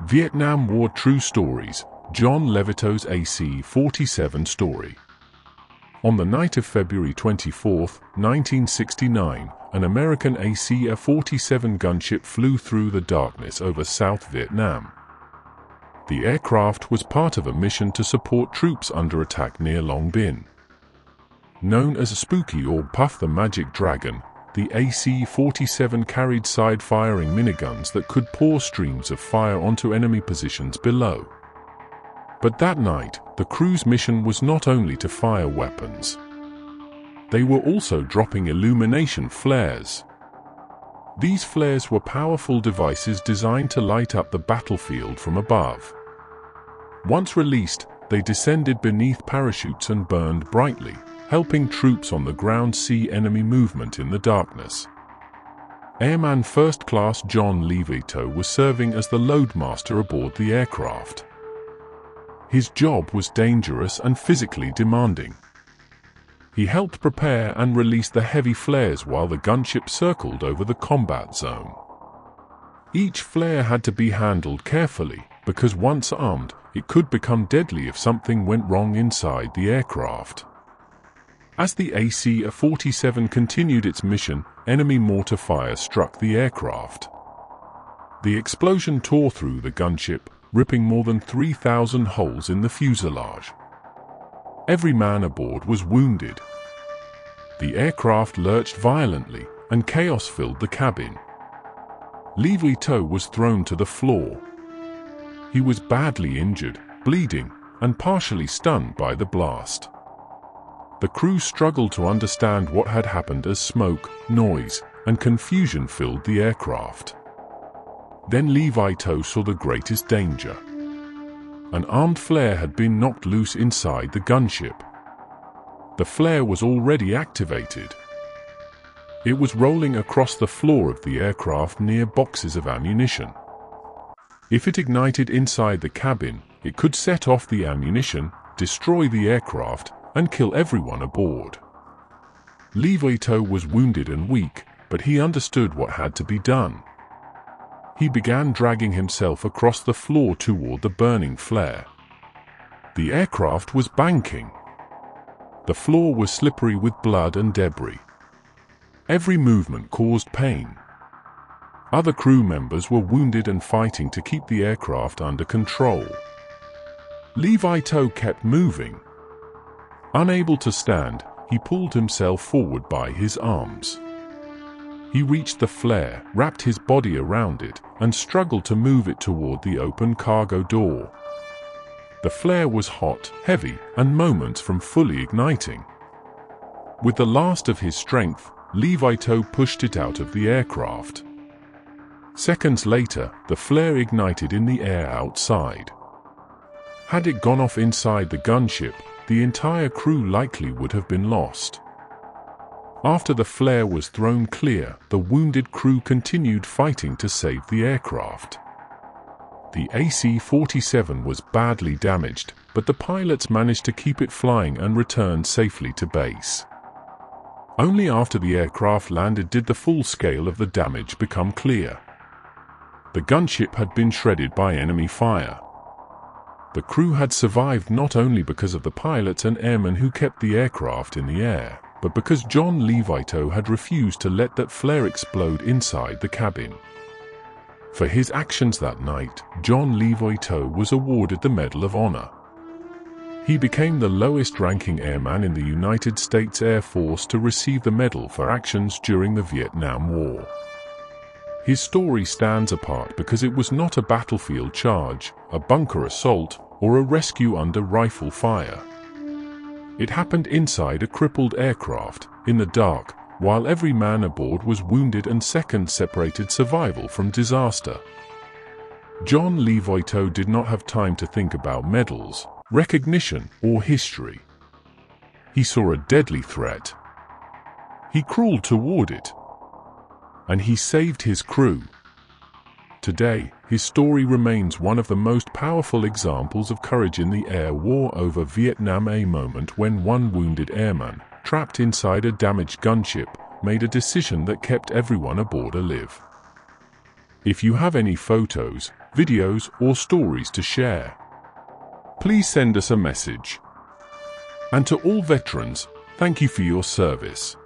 Vietnam War True Stories, John Levitow's AC-47 story. On the night of February 24, 1969, an American AC-47 gunship flew through the darkness over South Vietnam. The aircraft was part of a mission to support troops under attack near Long Binh. Known as Spooky or Puff the Magic Dragon, the AC-47 carried side-firing miniguns that could pour streams of fire onto enemy positions below. But that night, the crew's mission was not only to fire weapons. They were also dropping illumination flares. These flares were powerful devices designed to light up the battlefield from above. Once released, they descended beneath parachutes and burned brightly, helping troops on the ground see enemy movement in the darkness. Airman First Class John Levitow was serving as the loadmaster aboard the aircraft. His job was dangerous and physically demanding. He helped prepare and release the heavy flares while the gunship circled over the combat zone. Each flare had to be handled carefully, because once armed, it could become deadly if something went wrong inside the aircraft. As the AC-47 continued its mission, enemy mortar fire struck the aircraft. The explosion tore through the gunship, ripping more than 3,000 holes in the fuselage. Every man aboard was wounded. The aircraft lurched violently, and chaos filled the cabin. Levitow was thrown to the floor. He was badly injured, bleeding, and partially stunned by the blast. The crew struggled to understand what had happened as smoke, noise, and confusion filled the aircraft. Then Levitow saw the greatest danger. An armed flare had been knocked loose inside the gunship. The flare was already activated. It was rolling across the floor of the aircraft near boxes of ammunition. If it ignited inside the cabin, it could set off the ammunition, destroy the aircraft, and kill everyone aboard. Levitow was wounded and weak, but he understood what had to be done. He began dragging himself across the floor toward the burning flare. The aircraft was banking. The floor was slippery with blood and debris. Every movement caused pain. Other crew members were wounded and fighting to keep the aircraft under control. Levitow kept moving. Unable to stand, he pulled himself forward by his arms. He reached the flare, wrapped his body around it, and struggled to move it toward the open cargo door. The flare was hot, heavy, and moments from fully igniting. With the last of his strength, Levitow pushed it out of the aircraft. Seconds later, the flare ignited in the air outside. Had it gone off inside the gunship, the entire crew likely would have been lost. After the flare was thrown clear, the wounded crew continued fighting to save the aircraft. The AC-47 was badly damaged, but the pilots managed to keep it flying and returned safely to base. Only after the aircraft landed did the full scale of the damage become clear. The gunship had been shredded by enemy fire. The crew had survived not only because of the pilots and airmen who kept the aircraft in the air, but because John Levitow had refused to let that flare explode inside the cabin. For his actions that night, John Levitow was awarded the Medal of Honor. He became the lowest-ranking airman in the United States Air Force to receive the medal for actions during the Vietnam War. His story stands apart because it was not a battlefield charge, a bunker assault, or a rescue under rifle fire. It happened inside a crippled aircraft, in the dark, while every man aboard was wounded and seconds separated survival from disaster. John Levitow did not have time to think about medals, recognition, or history. He saw a deadly threat. He crawled toward it. And he saved his crew. Today, his story remains one of the most powerful examples of courage in the air war over Vietnam. A moment when one wounded airman, trapped inside a damaged gunship, made a decision that kept everyone aboard alive. If you have any photos, videos, or stories to share, please send us a message. And to all veterans, thank you for your service.